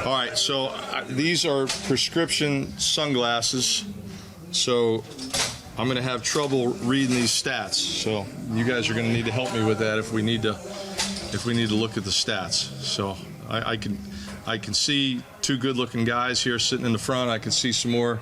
All right, so these are prescription sunglasses, so I'm going to have trouble reading these stats. So you guys are going to need to help me with that if we need to look at the stats. So I can see two good-looking guys here sitting in the front. I can see some more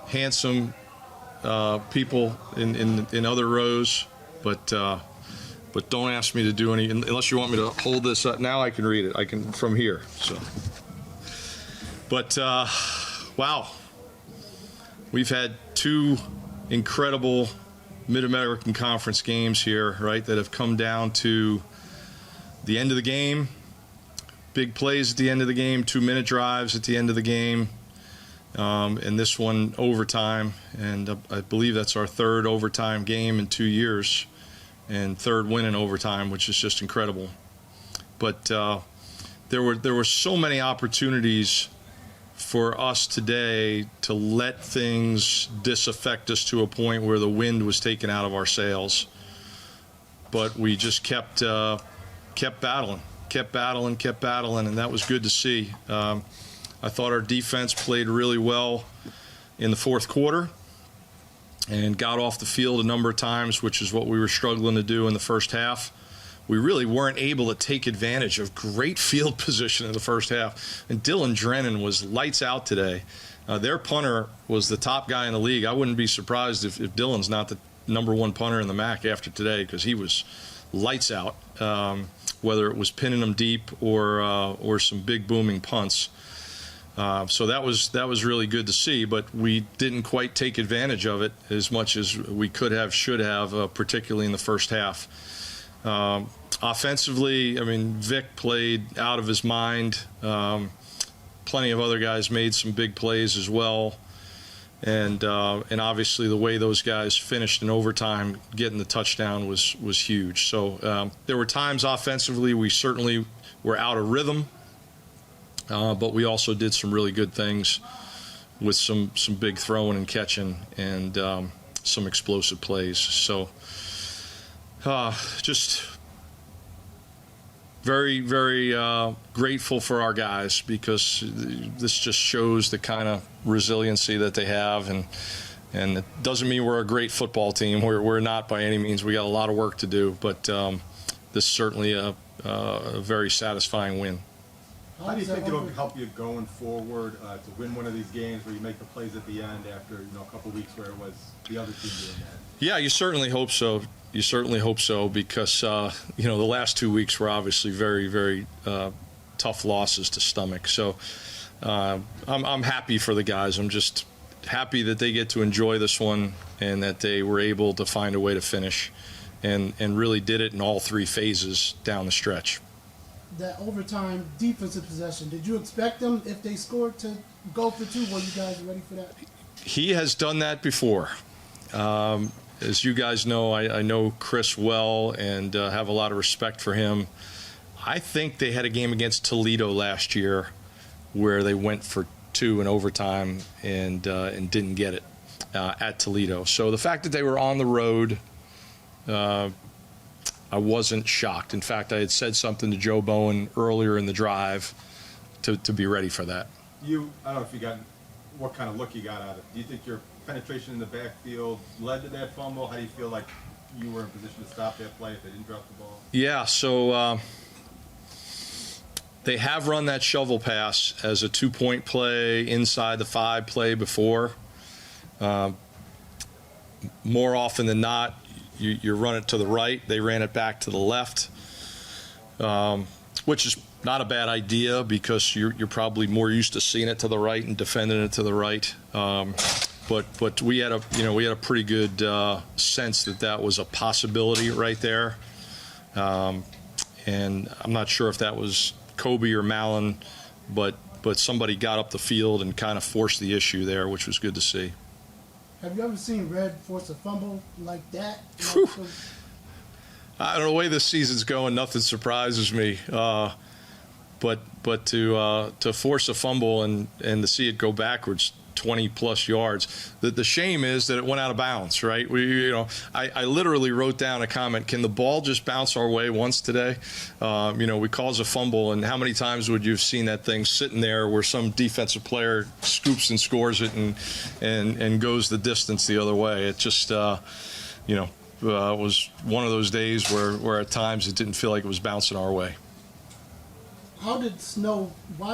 handsome people in other rows, but don't ask me to do any unless you want me to hold this up. Now I can read it. I can from here. So, but wow, we've had two incredible Mid-American Conference games here, right? That have come down to the end of the game, big plays at the end of the game, 2-minute drives at the end of the game. And this one overtime, and I believe that's our third overtime game in 2 years, and third win in overtime, which is just incredible. But there were so many opportunities for us today to let things disaffect us to a point where the wind was taken out of our sails. But we just kept battling, and that was good to see. I thought our defense played really well in the fourth quarter and got off the field a number of times, which is what we were struggling to do in the first half. We really weren't able to take advantage of great field position in the first half. And Dylan Drennan was lights out today. Their punter was the top guy in the league. I wouldn't be surprised if Dylan's not the #1 punter in the MAC after today, because he was lights out, whether it was pinning them deep or some big booming punts. So that was really good to see, but we didn't quite take advantage of it as much as we could have, should have, particularly in the first half. Offensively, I mean, Vic played out of his mind. Plenty of other guys made some big plays as well, and obviously the way those guys finished in overtime, getting the touchdown was huge. So there were times offensively we certainly were out of rhythm. But we also did some really good things with some big throwing and catching and some explosive plays. So just very, very grateful for our guys, because this just shows the kind of resiliency that they have. And it doesn't mean we're a great football team. We're not by any means. We got a lot of work to do, but this is certainly a very satisfying win. How do you think it'll help you going forward to win one of these games where you make the plays at the end after a couple of weeks where it was the other team doing that? Yeah, you certainly hope so. You certainly hope so, because the last 2 weeks were obviously very, very tough losses to stomach. So I'm happy for the guys. I'm just happy that they get to enjoy this one and that they were able to find a way to finish and really did it in all three phases down the stretch. That overtime defensive possession, did you expect them, if they scored, to go for two? Were you guys ready for that? He has done that before. As you guys know, I know Chris well and have a lot of respect for him. I think they had a game against Toledo last year where they went for two in overtime and didn't get it at Toledo. So the fact that they were on the road, I wasn't shocked. In fact, I had said something to Joe Bowen earlier in the drive to be ready for that. I don't know if you got what kind of look you got out of it. Do you think your penetration in the backfield led to that fumble? How do you feel like you were in position to stop that play if they didn't drop the ball? Yeah, so they have run that shovel pass as a 2-point play inside the 5 play before. More often than not, you run it to the right. They ran it back to the left, which is not a bad idea, because you're probably more used to seeing it to the right and defending it to the right. But we had a pretty good sense that was a possibility right there, and I'm not sure if that was Kobe or Mallon, but somebody got up the field and kind of forced the issue there, which was good to see. Have you ever seen Red force a fumble like that? I don't know, the way this season's going, nothing surprises me. But to force a fumble and to see it go backwards 20 plus yards. The shame is that it went out of bounds, right? I literally wrote down a comment, can the ball just bounce our way once today? We cause a fumble, and how many times would you have seen that thing sitting there where some defensive player scoops and scores it and goes the distance the other way? It just, was one of those days where at times it didn't feel like it was bouncing our way. Why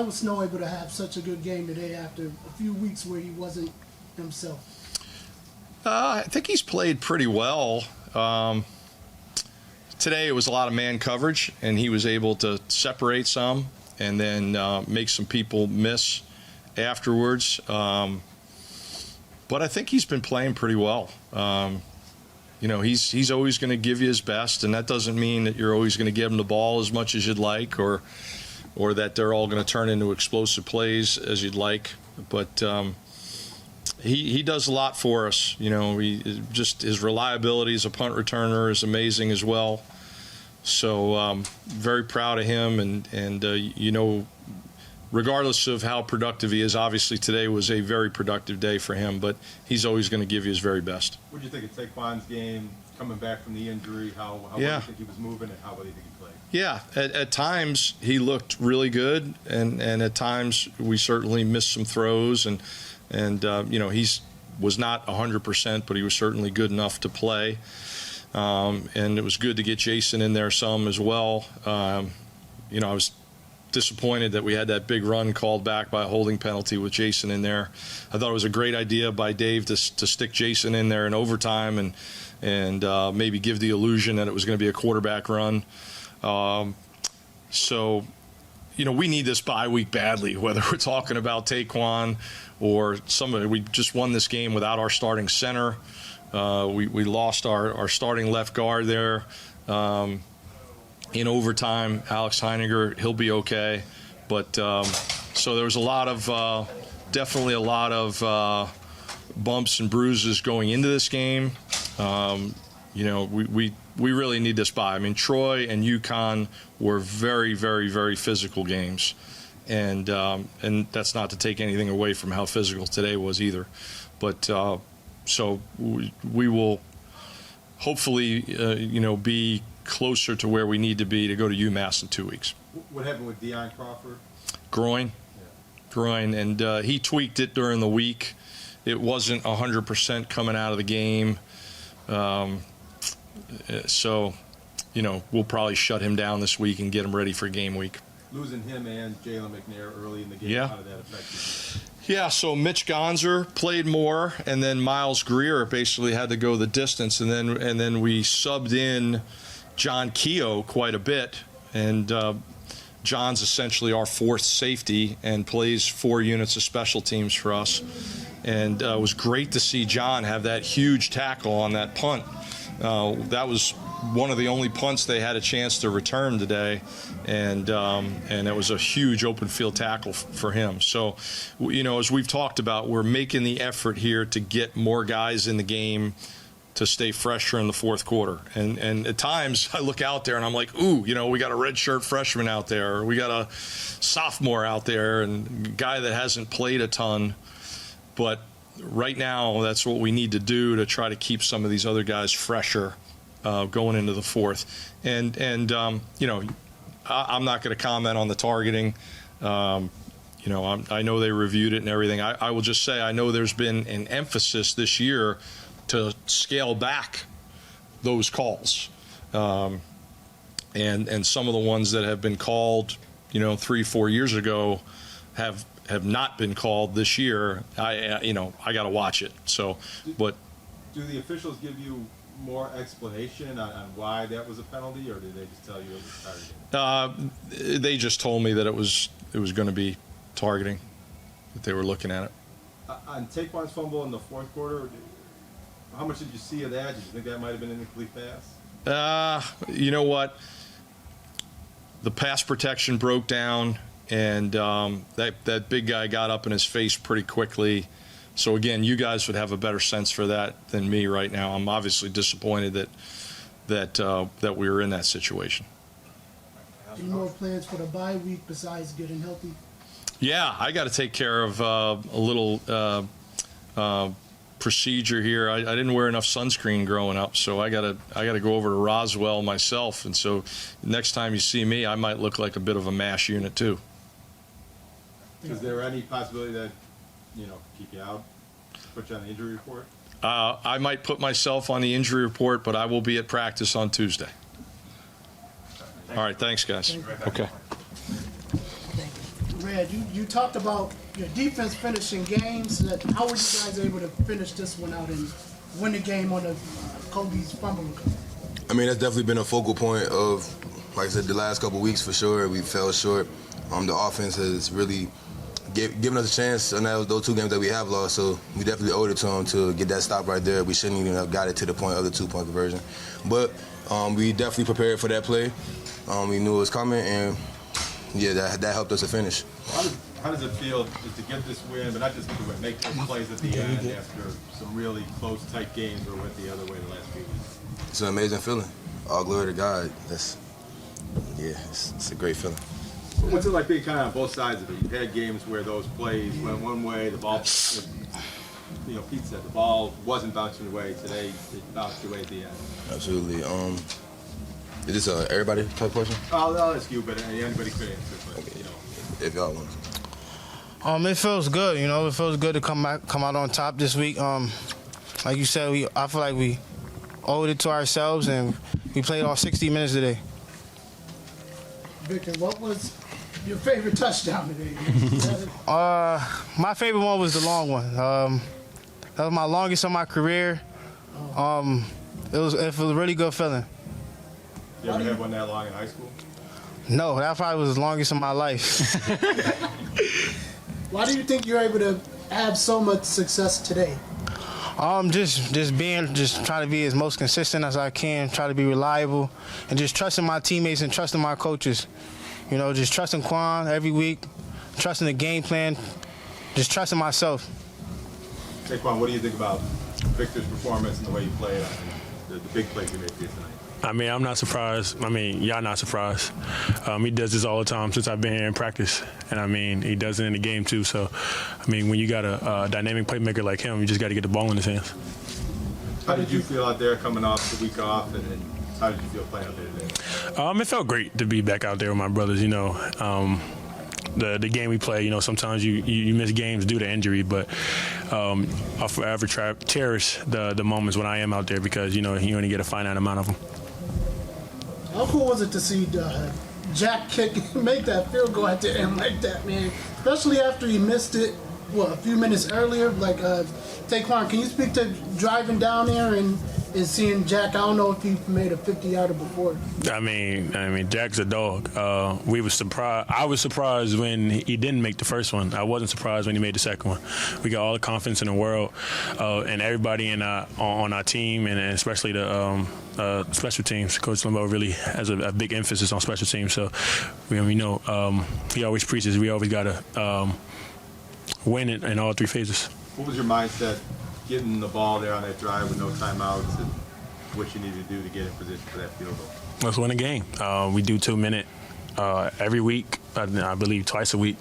was Snow able to have such a good game today after a few weeks where he wasn't himself? I think he's played pretty well. Today it was a lot of man coverage, and he was able to separate some and then make some people miss afterwards. But I think he's been playing pretty well. He's always going to give you his best, and that doesn't mean that you're always going to give him the ball as much as you'd like, or that they're all going to turn into explosive plays as you'd like. But he does a lot for us. His reliability as a punt returner is amazing as well. So very proud of him, and regardless of how productive he is, obviously today was a very productive day for him, but he's always going to give you his very best. What did you think of Taquan's game, coming back from the injury? How well do you think he was moving, and how well do you think he played? Yeah, at times he looked really good, and at times we certainly missed some throws, and he was not 100%, but he was certainly good enough to play. And it was good to get Jason in there some as well. I was disappointed that we had that big run called back by a holding penalty with Jason in there. I thought it was a great idea by Dave to stick Jason in there in overtime and maybe give the illusion that it was going to be a quarterback run. We need this bye week badly, whether we're talking about Taquan or somebody. We just won this game without our starting center. We lost our starting left guard there in overtime. Alex Heiniger, he'll be okay. But so there was definitely a lot of bumps and bruises going into this game. We really need this bye. I mean, Troy and UConn were very, very, very physical games, and that's not to take anything away from how physical today was either. But so we will hopefully be closer to where we need to be to go to UMass in 2 weeks. What happened with Deion Crawford? Groin, and he tweaked it during the week. It wasn't 100% coming out of the game. So, we'll probably shut him down this week and get him ready for game week. Losing him and Jalen McNair early in the game, Yeah. How did that affect you? Yeah, so Mitch Gonzer played more, and then Miles Greer basically had to go the distance, and then we subbed in John Keogh quite a bit, and John's essentially our fourth safety and plays 4 units of special teams for us. And it was great to see John have that huge tackle on that punt. That was one of the only punts they had a chance to return today, and it was a huge open field tackle for him. So, as we've talked about, we're making the effort here to get more guys in the game to stay fresher in the fourth quarter. And at times I look out there and I'm like, ooh, we got a redshirt freshman out there, or we got a sophomore out there, and a guy that hasn't played a ton. But right now, that's what we need to do to try to keep some of these other guys fresher going into the fourth. And I'm not going to comment on the targeting. I know they reviewed it and everything. I will just say I know there's been an emphasis this year to scale back those calls. And some of the ones that have been called, 3-4 years ago have not been called this year. I got to watch it. So, but do the officials give you more explanation on why that was a penalty, or did they just tell you it was targeting? They just told me that it was going to be targeting, that they were looking at it. On Taquan's fumble in the fourth quarter, how much did you see of that? Did you think that might have been an incomplete pass? You know what? The pass protection broke down, and that big guy got up in his face pretty quickly. So again, you guys would have a better sense for that than me right now. I'm obviously disappointed that we were in that situation. Any more plans for the bye week besides getting healthy? Yeah, I got to take care of a little procedure here. I didn't wear enough sunscreen growing up, so I gotta go over to Roswell myself. And so next time you see me, I might look like a bit of a MASH unit too. Is there any possibility that, keep you out, put you on the injury report? I might put myself on the injury report, but I will be at practice on Tuesday. All right, thanks, guys. Okay. Red, you talked about your defense finishing games. How were you guys able to finish this one out and win the game on the Kobe's fumble recovery? I mean, that's definitely been a focal point of, like I said, the last couple of weeks for sure. We fell short. The offense has really given us a chance on those 2 games that we have lost, so we definitely owed it to them to get that stop right there. We shouldn't even have got it to the point of the 2-point conversion. But we definitely prepared for that play. We knew it was coming, and yeah, that helped us to finish. How does it feel just to get this win, but not just get the win, make those plays at the end after some really close, tight games or went the other way the last few weeks? It's an amazing feeling. All glory to God. It's a great feeling. What's it like being kind of on both sides of it? You've had games where those plays went one way, the ball, Pete said the ball wasn't bouncing away. Today, it bounced away at the end. Absolutely. Is this a everybody type question? I'll ask you, but anybody could answer. But, If y'all want. It feels good, It feels good to come out on top this week. Like you said, I feel like we owed it to ourselves, and we played all 60 minutes today. Victor, what was your favorite touchdown today? My favorite one was the long one. That was my longest of my career. It was a really good feeling. You ever had one that long in high school? No, that probably was the longest of my life. Why do you think you're able to have so much success today? Just trying to be as most consistent as I can, try to be reliable, and just trusting my teammates and trusting my coaches. Just trusting Quan every week, trusting the game plan, just trusting myself. Hey, Quan, what do you think about Victor's performance and the way he played and the big plays he made for you tonight? I mean, I'm not surprised. I mean, y'all not surprised. He does this all the time since I've been here in practice. And, I mean, he does it in the game, too. So, I mean, when you got a dynamic playmaker like him, you just got to get the ball in his hands. How did you feel out there coming off the week off, and how did you feel playing out there today? It felt great to be back out there with my brothers, The game we play, sometimes you miss games due to injury, but I'll forever cherish the moments when I am out there because, you only get a finite amount of them. How cool was it to see Jack make that field goal at the end like that, man? Especially after he missed it, a few minutes earlier? Taquan, can you speak to driving down there and seeing Jack? I don't know if he made a 50-yarder before. I mean, Jack's a dog. We were surprised. I was surprised when he didn't make the first one. I wasn't surprised when he made the second one. We got all the confidence in the world, and everybody on our team, and especially the special teams. Coach Limbo really has a big emphasis on special teams. So we know he always preaches we always got to win it in all 3 phases. What was your mindset getting the ball there on that drive with no timeouts and what you need to do to get in position for that field goal? Let's win a game. We do 2-minute every week, I believe twice a week.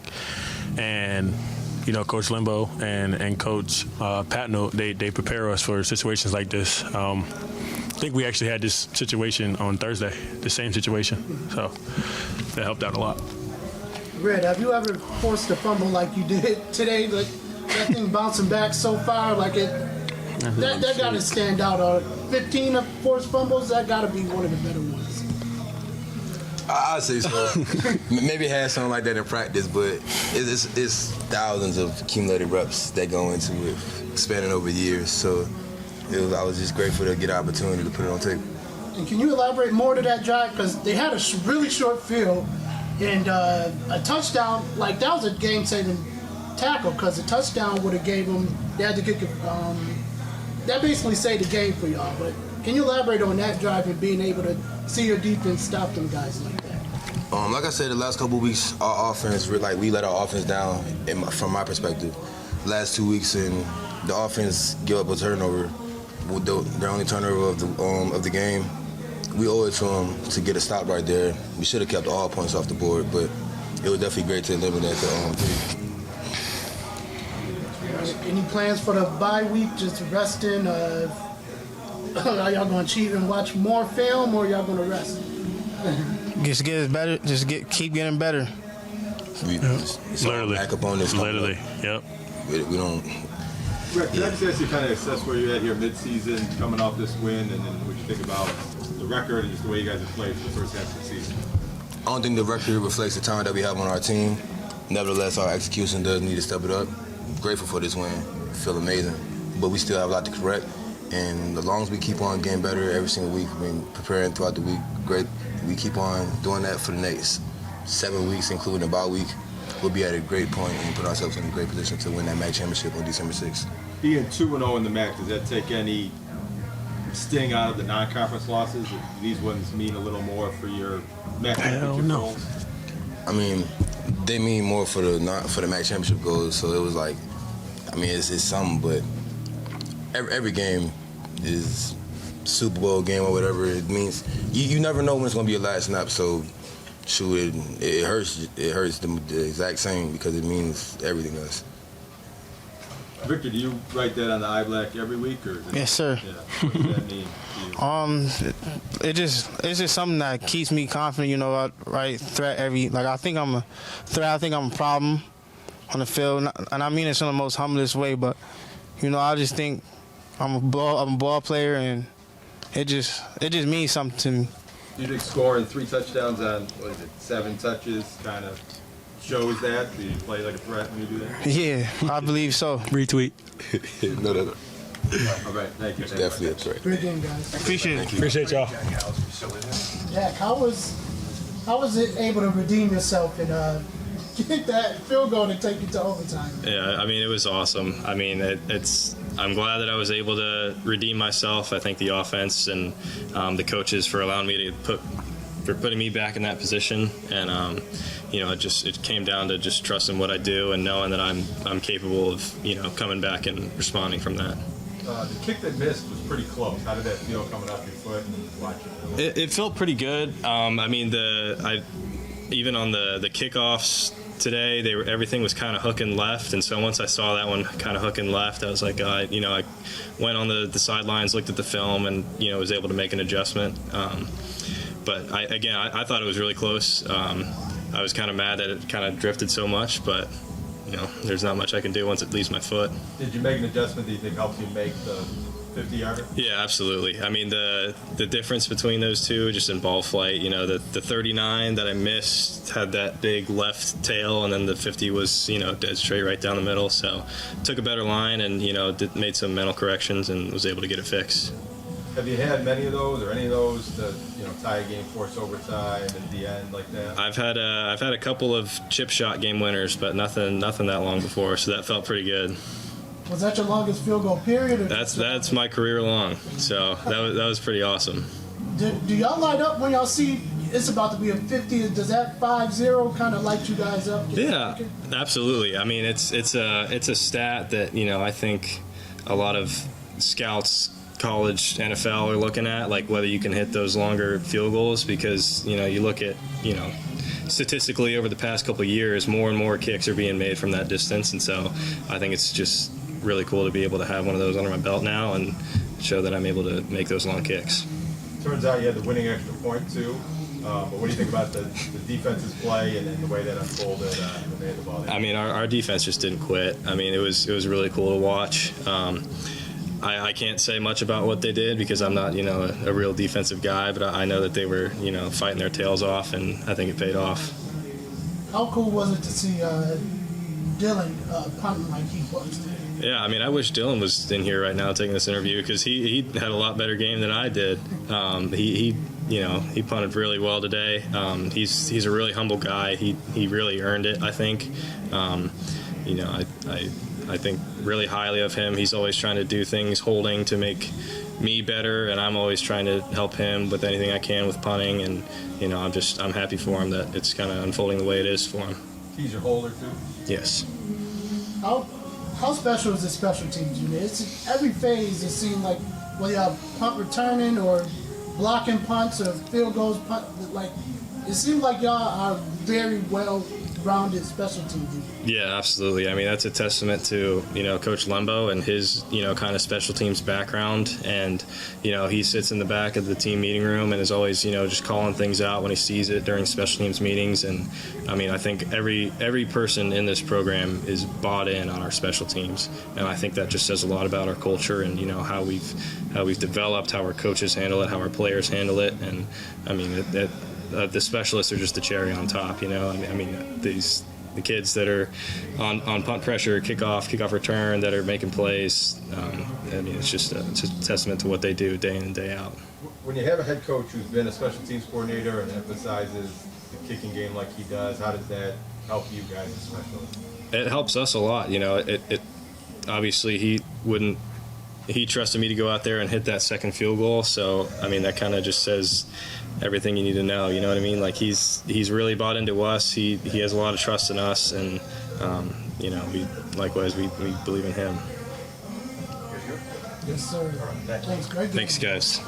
And, Coach Limbo and Coach Patno, they prepare us for situations like this. I think we actually had this situation on Thursday, the same situation. So that helped out a lot. Red, have you ever forced a fumble like you did today? Like that thing bouncing back so far, that got to stand out. 15 of forced fumbles, that got to be one of the better ones. I'd say so. Maybe had something like that in practice, but it's thousands of accumulated reps that go into it, spanning over years. So I was just grateful to get an opportunity to put it on tape. And can you elaborate more to that drive? Because they had a really short field, and a touchdown, that was a game-saving tackle, because a touchdown would have gave them, they had to kick it, that basically saved the game for y'all. But can you elaborate on that drive and being able to see your defense stop them guys like that? Like I said, the last couple of weeks, our offense, we let our offense down from my perspective. Last 2 weeks, and the offense gave up a turnover, their only turnover of the game. We owe it to them to get a stop right there. We should have kept all points off the board, but it was definitely great to eliminate the 3. Any plans for the bye week? Just resting? Are y'all going to cheat and watch more film, or y'all going to rest? Just get better. Keep getting better. It's all Literally. back up on this. Literally. Yep. We don't. Rick, can I just ask you kind of assess where you're at here mid-season, coming off this win, and then what you think about the record and just the way you guys have played for the first half of the season? I don't think the record reflects the talent that we have on our team. Nevertheless, our execution does need to step it up. Grateful for this win. Feel amazing. But we still have a lot to correct. And as long as we keep on getting better every single week, preparing throughout the week, great. We keep on doing that for the next 7 weeks, including the bye week. We'll be at a great point and put ourselves in a great position to win that MAC championship on December 6th. Being 2-0 in the MAC, does that take any sting out of the non-conference losses? Do these ones mean a little more for your MAC championship goals? I mean, they mean more for the MAC championship goals. So it was like, I mean, it's something, but every game is Super Bowl game or whatever it means. You never know when it's gonna be your last snap. So, shoot, it hurts. It hurts the exact same because it means everything to us. Victor, do you write that on the iBlack every week, or? Yes, sir. Yeah. What does that mean to you? It's just something that keeps me confident. You know, right? Threat I think I'm a threat. I think I'm a problem on the field, and I mean this in the most humblest way. But you know, I just think I'm a ball player, and it just means something to me. Do you think scoring 3 touchdowns on 7 touches kind of shows that? Do you play like a threat when you do that? Yeah, I believe so. Retweet. No. All right, thank you. Definitely a threat. Great game, guys. Appreciate it. Appreciate y'all. Jack, how was it able to redeem yourself and get that field goal to take you to overtime? Yeah, I mean, it was awesome. I mean, I'm glad that I was able to redeem myself. I thank the offense and the coaches for allowing me to putting me back in that position. And you know, it came down to just trusting what I do and knowing that I'm capable of, you know, coming back and responding from that. The kick that missed was pretty close. How did that feel coming off your foot and watching it? It felt pretty good. I mean, even on the kickoffs today, everything was kind of hooking left, and so once I saw that one kind of hooking left, I was like, you know, I went on the sidelines, looked at the film, and you know, was able to make an adjustment. But I thought it was really close. I was kind of mad that it kind of drifted so much, but you know, there's not much I can do once it leaves my foot. Did you make an adjustment that you think helps you make the 50-yarder? Yeah, absolutely. I mean, the difference between those two, just in ball flight, you know, the 39 that I missed had that big left tail, and then the 50 was, you know, dead straight right down the middle. So took a better line and, you know, made some mental corrections and was able to get it fixed. Have you had many of those or any of those to, you know, tie a game, force overtime at the end like that? I've had a couple of chip shot game winners, but nothing that long before, so that felt pretty good. Was that your longest field goal period? Or That's my career long, so that was pretty awesome. Do y'all light up when y'all see it's about to be a 50? Does that 5-0 kind of light you guys up? Yeah, absolutely. I mean, it's a stat that, you know, I think a lot of scouts, college, NFL are looking at, like whether you can hit those longer field goals, because, you know, you look at, you know, statistically over the past couple of years, more and more kicks are being made from that distance, and so I think it's just really cool to be able to have one of those under my belt now and show that I'm able to make those long kicks. Turns out you had the winning extra point too. But what do you think about the defense's play and the way that unfolded when they had the ball? I mean, our defense just didn't quit. I mean, it was really cool to watch. I can't say much about what they did because I'm not, you know, a real defensive guy, but I know that they were, you know, fighting their tails off, and I think it paid off. How cool was it to see Dylan punting like he was? Yeah, I mean, I wish Dylan was in here right now taking this interview because he had a lot better game than I did. He punted really well today. He's a really humble guy. He really earned it, I think. You know, I think really highly of him. He's always trying to do things holding to make me better, and I'm always trying to help him with anything I can with punting. And you know, I'm happy for him that it's kind of unfolding the way it is for him. He's your holder too. Yes. How special is this special teams unit? It's every phase. It seems like whether you have punt returning or blocking punts or field goals, like it seems like y'all are very well-rounded special teams unit. Yeah, absolutely. I mean, that's a testament to, Coach Lembo and his, kind of special teams background. And, he sits in the back of the team meeting room and is always, just calling things out when he sees it during special teams meetings. And, I mean, I think every person in this program is bought in on our special teams. And I think that just says a lot about our culture and, how we've developed, how our coaches handle it, how our players handle it. And, I mean, the specialists are just the cherry on top, I mean, the kids that are on punt pressure, kickoff return, that are making plays. I mean, it's just a testament to what they do day in and day out. When you have a head coach who's been a special teams coordinator and emphasizes the kicking game like he does, how does that help you guys especially? It helps us a lot. It obviously he trusted me to go out there and hit that second field goal. So, I mean, that kind of just says everything you need to know. You know what I mean? Like, he's really bought into us. He has a lot of trust in us, and we believe in him. Yes, sir. Thanks, Greg. Thanks, guys.